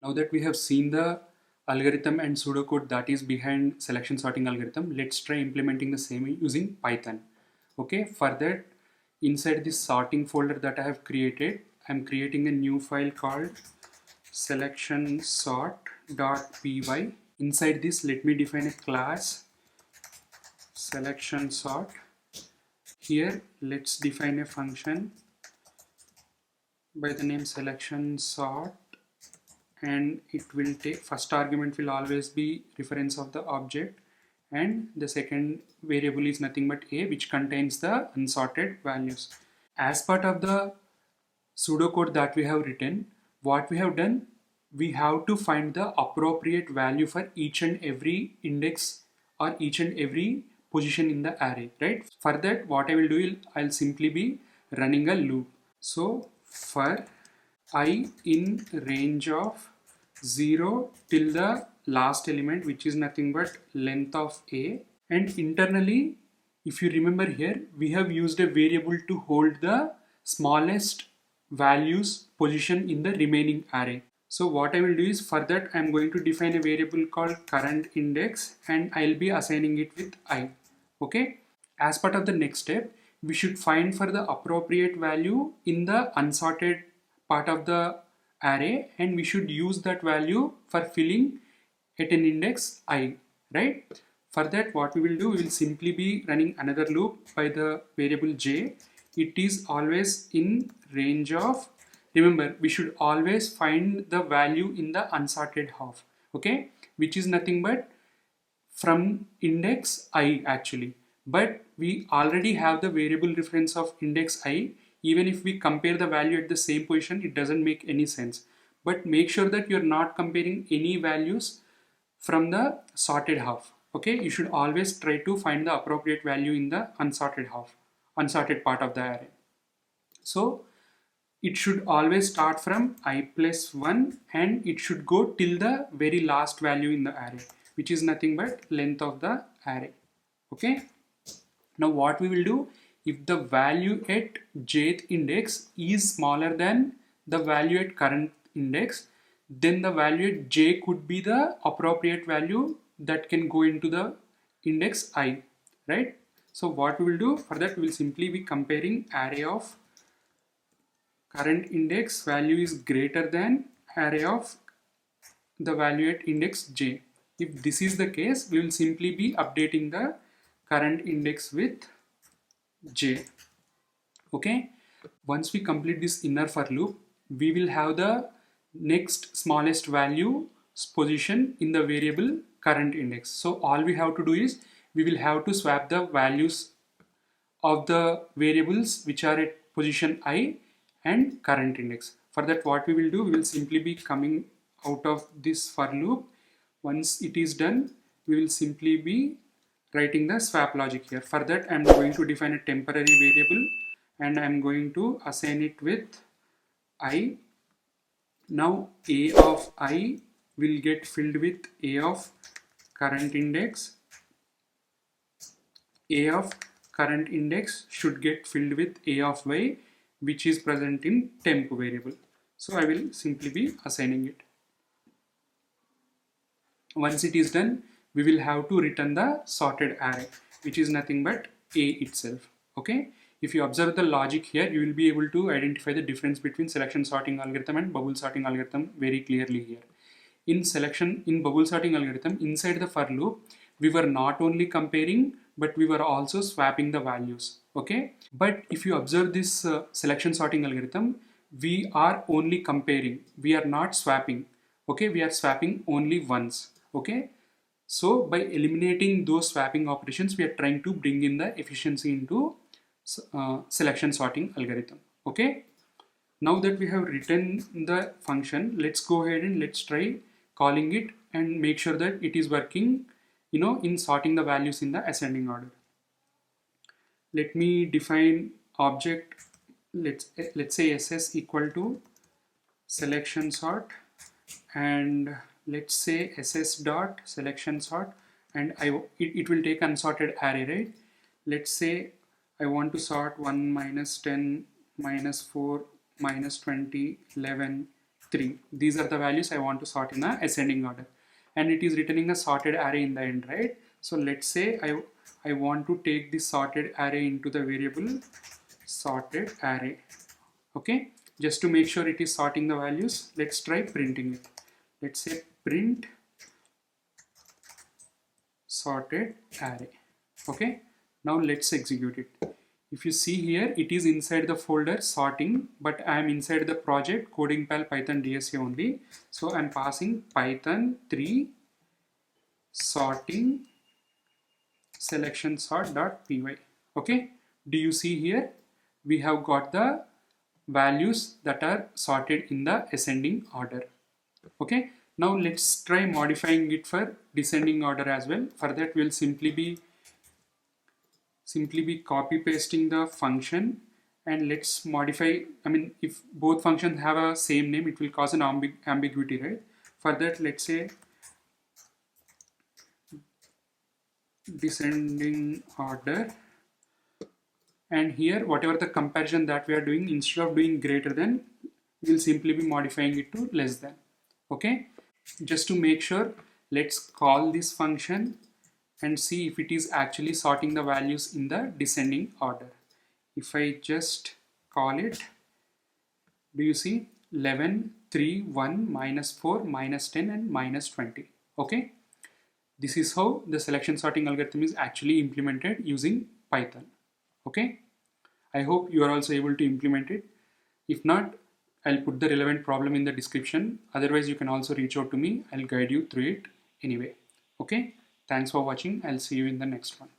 Now that we have seen the algorithm and pseudocode that is behind selection sorting algorithm, let's try implementing the same using Python. Okay, for that, inside this sorting folder that I have created, I'm creating a new file called selection sort.py. Inside this, let me define a class selection sort. Here, let's define a function by the name selection sort, and it will take first argument will always be reference of the object, and the second variable is nothing but a, which contains the unsorted values. As part of the pseudocode that we have written, what we have done, we have to find the appropriate value for each and every index or each and every position in the array, right? For that, what I will do is I'll simply be running a loop. So for I in range of 0 till the last element, which is nothing but length of a, and internally, if you remember here, we have used a variable to hold the smallest values position in the remaining array. So what I will do is, for that I am going to define a variable called current index, and I'll be assigning it with I. Okay, as part of the next step, we should find for the appropriate value in the unsorted part of the array, and we should use that value for filling at an index I, right? For that, what we will do, we will simply be running another loop by the variable j. It is always in range of, remember, we should always find the value in the unsorted half, okay, which is nothing but from index I actually. But we already have the variable reference of index I. Even if we compare the value at the same position, it doesn't make any sense. But make sure that you're not comparing any values from the sorted half. Okay, you should always try to find the appropriate value in the unsorted half, unsorted part of the array. So it should always start from I plus 1, and it should go till the very last value in the array, which is nothing but length of the array. Okay, now what we will do, if the value at jth index is smaller than the value at current index, then the value at j could be the appropriate value that can go into the index I, right? So what we will do for that, we will simply be comparing array of current index value is greater than array of the value at index j. If this is the case, we will simply be updating the current index with j. Okay, once we complete this inner for loop, we will have the next smallest value position in the variable current index. So all we have to do is, we will have to swap the values of the variables which are at position I and current index. For that, what we will do, we will simply be coming out of this for loop. Once it is done, we will simply be writing the swap logic here. For that, I am going to define a temporary variable, and I am going to assign it with I. Now a of I will get filled with a of current index. A of current index should get filled with a of y, which is present in temp variable. So I will simply be assigning it. Once it is done, we will have to return the sorted array, which is nothing but a itself. Okay, if you observe the logic here, you will be able to identify the difference between selection sorting algorithm and bubble sorting algorithm very clearly here. In bubble sorting algorithm, inside the for loop, we were not only comparing, but we were also swapping the values. Okay, but if you observe this selection sorting algorithm, we are only comparing, we are not swapping. Okay, we are swapping only once. Okay, so by eliminating those swapping operations, we are trying to bring in the efficiency into selection sorting algorithm. Okay, now that we have written the function, let's go ahead and let's try calling it and make sure that it is working, in sorting the values in the ascending order. Let me define object, let's say ss equal to selection sort, and let's say ss dot selection sort, and it will take unsorted array, right? Let's say I want to sort 1 minus 10 minus 4 minus 20 11 3. These are the values I want to sort in a ascending order, and it is returning a sorted array in the end, right? So let's say I want to take this sorted array into the variable sorted array. Okay, just to make sure it is sorting the values, let's try printing it. Let's say print sorted array. Okay, now let's execute it. If you see here, it is inside the folder sorting, but I am inside the project CodingPal Python DSA only. So I'm passing Python 3 sorting selection sort.py. Okay, do you see here? We have got the values that are sorted in the ascending order. Okay, now let's try modifying it for descending order as well. For that, we'll simply be copy pasting the function, and let's modify. I mean, if both functions have a same name, it will cause an ambiguity, right? For that, let's say descending order, and here whatever the comparison that we are doing, instead of doing greater than, we'll simply be modifying it to less than. Okay, just to make sure, let's call this function and see if it is actually sorting the values in the descending order. If I just call it, do you see 11, 3, 1, minus 4, minus 10 and minus 20. Okay, this is how the selection sorting algorithm is actually implemented using Python. Okay, I hope you are also able to implement it. If not, I'll put the relevant problem in the description. Otherwise, you can also reach out to me. I'll guide you through it anyway. Okay, thanks for watching. I'll see you in the next one.